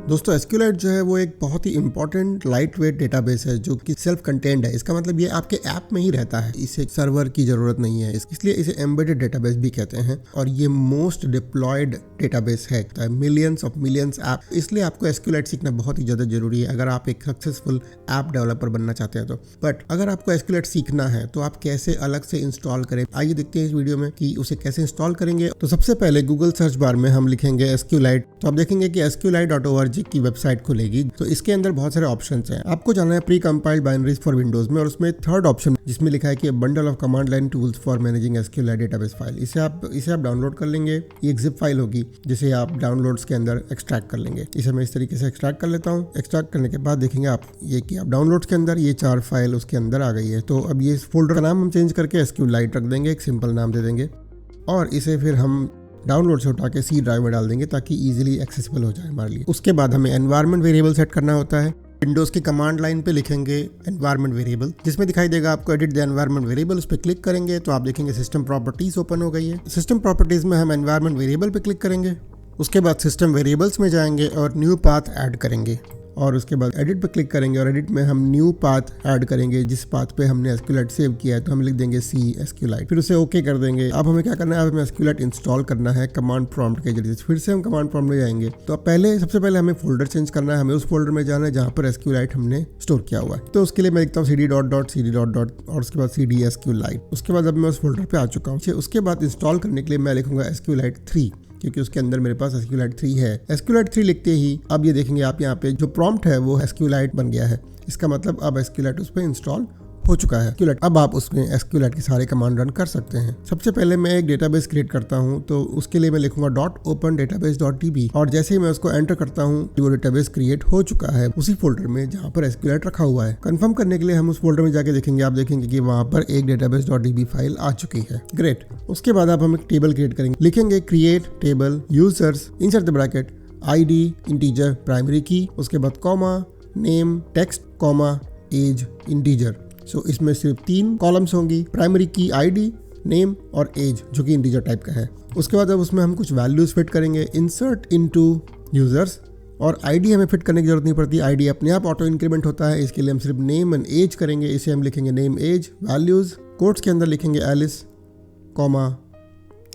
दोस्तों SQLite जो है वो एक बहुत ही इंपॉर्टेंट लाइट वेट डेटाबेस है जो कि सेल्फ कंटेन्ड है। इसका मतलब ये आपके ऐप में ही रहता है, इसे सर्वर की जरूरत नहीं है, इसलिए इसे एम्बेडेड डेटाबेस भी कहते हैं। और ये मोस्ट डिप्लॉयड डेटाबेस है, मिलियंस ऑफ मिलियंस ऐप, इसलिए आपको SQLite सीखना बहुत ही ज्यादा जरूरी है अगर आप एक सक्सेसफुल ऐप डेवलपर बनना चाहते हैं तो। बट अगर आपको SQLite सीखना है तो आप कैसे अलग से इंस्टॉल करें, आइए देखते हैं इस वीडियो में कि उसे कैसे इंस्टॉल करेंगे। तो सबसे पहले गूगल सर्च बार में हम लिखेंगे SQLite, तो आप देखेंगे कि SQLite.org की वेबसाइट खुलेगी। तो इसके अंदर बहुत सारे ऑप्शंस हैं, आपको जाना है pre compiled binaries for Windows में, और उसमें थर्ड ऑप्शन जिसमें लिखा है कि bundle of command line tools for managing SQLite database file, इसे आप डाउनलोड कर लेंगे। ये एक जिप फाइल होगी जिसे आप डाउनलोड्स के अंदर एक्सट्रैक्ट कर लेंगे। इसे मैं इस तरीके से एक्सट्रैक्ट कर लेता हूँ। एक्सट्रैक्ट करने के बाद देखेंगे आप ये कि आप डाउनलोड्स के अंदर ये 4 फाइल उसके अंदर आ गई है। तो अब ये फोल्डर का नाम हम चेंज करके SQLite रख देंगे, एक सिंपल नाम दे देंगे, और इसे फिर हम डाउनलोड से उठा के सी ड्राइव में डाल देंगे ताकि इजीली एक्सेसिबल हो जाए हमारे लिए। उसके बाद हमें एनवायरनमेंट वेरिएबल सेट करना होता है। विंडोज की कमांड लाइन पे लिखेंगे एनवायरनमेंट वेरिएबल, जिसमें दिखाई देगा आपको एडिट द एनवायरनमेंट वेरिएबल, उस पर क्लिक करेंगे तो आप देखेंगे सिस्टम प्रॉपर्टीज ओपन हो गई है। सिस्टम प्रॉपर्टीज में हम एनवायरनमेंट वेरिएबल पे क्लिक करेंगे, उसके बाद सिस्टम वेरिएबल्स में जाएंगे और न्यू पाथ ऐड करेंगे, और उसके बाद एडिट पे क्लिक करेंगे और एडिट में हम न्यू पाथ ऐड करेंगे। जिस पाथ पे हमने SQLite सेव किया है तो हम लिख देंगे C SQLite, फिर उसे ओके कर देंगे। अब हमें क्या करना है, अब हमें SQLite इंस्टॉल करना है कमांड प्रॉम्प्ट के जरिए। फिर से हम कमांड प्रॉम्प्ट में जाएंगे, तो सबसे पहले हमें फोल्डर चेंज करना है, हमें उस फोल्डर में जाना है जहाँ पर SQLite हमने स्टोर किया हुआ है। तो उसके लिए मैं लिखता हूँ cd .cd और उसके बाद cd SQLite। उसके बाद अब मैं उस फोल्डर पे आ चुका हूँ। उसके बाद इंस्टॉल करने के लिए मैं लिखूंगा SQLite 3, क्योंकि उसके अंदर मेरे पास SQLite 3 है। SQLite 3 लिखते ही अब ये देखेंगे आप यहाँ पे जो प्रॉम्प्ट है वो SQLite बन गया है। इसका मतलब अब SQLite उस पर इंस्टॉल हो चुका है। अब आप उसमें SQLite के सारे कमांड रन कर सकते हैं। सबसे पहले मैं एक डेटाबेस क्रिएट करता हूँ, तो उसके लिए मैं लिखूंगा .opendatabase.db, और जैसे ही मैं उसको एंटर करता हूँ वो डेटाबेस क्रिएट हो चुका है उसी फोल्डर में जहाँ पर SQLite रखा हुआ है। कंफर्म करने के लिए हम उस फोल्डर में जाके देखेंगे, आप देखेंगे कि वहाँ पर एक database.db फाइल आ चुकी है। ग्रेट। उसके बाद आप हम एक टेबल क्रिएट करेंगे, लिखेंगे create table users inside the bracket ID integer primary key, उसके बाद comma name text comma as integer. So इसमें सिर्फ 3 कॉलम्स होंगी, प्राइमरी की ID, नेम और एज जो कि इंटीजर टाइप का है। उसके बाद अब उसमें हम कुछ वैल्यूज फिट करेंगे, इंसर्ट इनटू यूजर्स, और ID हमें फिट करने की जरूरत नहीं पड़ती, ID अपने आप ऑटो इंक्रीमेंट होता है। इसके लिए हम सिर्फ नेम एंड एज करेंगे, इसे हम लिखेंगे नेम एज वैल्यूज, कोट्स के अंदर लिखेंगे एलिस कॉमा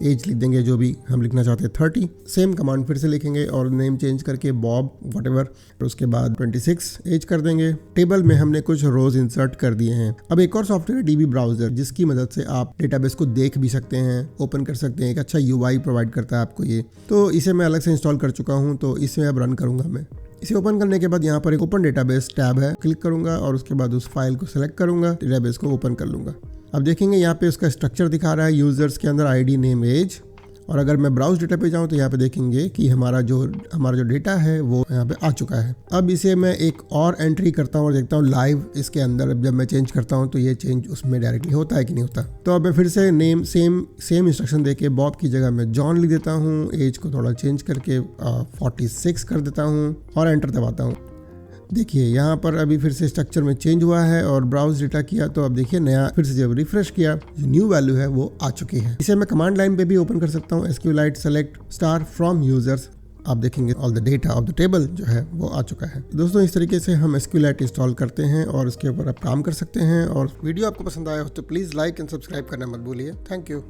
एज लिख देंगे जो भी हम लिखना चाहते हैं 30। सेम कमांड फिर से लिखेंगे और नेम चेंज करके बॉब व्हाटएवर, उसके बाद 26 एज कर देंगे। टेबल में हमने कुछ रोज इंसर्ट कर दिए हैं। अब एक और सॉफ्टवेयर है DB ब्राउजर, जिसकी मदद से आप डेटाबेस को देख भी सकते हैं, ओपन कर सकते हैं। एक अच्छा UI प्रोवाइड करता है आपको ये, तो इसे मैं अलग से इंस्टॉल कर चुका हूँ, तो इसे अब रन करूंगा मैं। इसे ओपन करने के बाद यहाँ पर एक ओपन डेटाबेस टैब है, क्लिक करूंगा और उसके बाद उस फाइल को सिलेक्ट करूंगा, डेटाबेस को ओपन कर लूंगा। अब देखेंगे यहाँ पे उसका स्ट्रक्चर दिखा रहा है, यूजर्स के अंदर ID नेम एज, और अगर मैं ब्राउज डेटा पे जाऊँ तो यहाँ पे देखेंगे कि हमारा जो डेटा है वो यहाँ पे आ चुका है। अब इसे मैं एक और एंट्री करता हूँ और देखता हूँ लाइव इसके अंदर जब मैं चेंज करता हूँ तो ये चेंज उसमें डायरेक्टली होता है कि नहीं होता। तो अब मैं फिर से नेम सेम इंस्ट्रक्शन देके बॉब की जगह मैं जॉन लिख देता हूँ, एज को थोड़ा चेंज करके 46 कर देता हूँ और एंटर दबाता हूँ। देखिए यहाँ पर अभी फिर से स्ट्रक्चर में चेंज हुआ है और ब्राउज डेटा किया तो अब देखिए नया फिर से जब रिफ्रेश किया जो न्यू वैल्यू है वो आ चुकी है। इसे मैं कमांड लाइन पे भी ओपन कर सकता हूँ, SQLite select star from users, आप देखेंगे all the data of the table जो है वो आ चुका है। दोस्तों इस तरीके से हम SQLite इंस्टॉल करते हैं और इसके ऊपर आप काम कर सकते हैं। और वीडियो आपको पसंद आया हो तो प्लीज़ लाइक एंड सब्सक्राइब करना मत भूलिए। Thank you.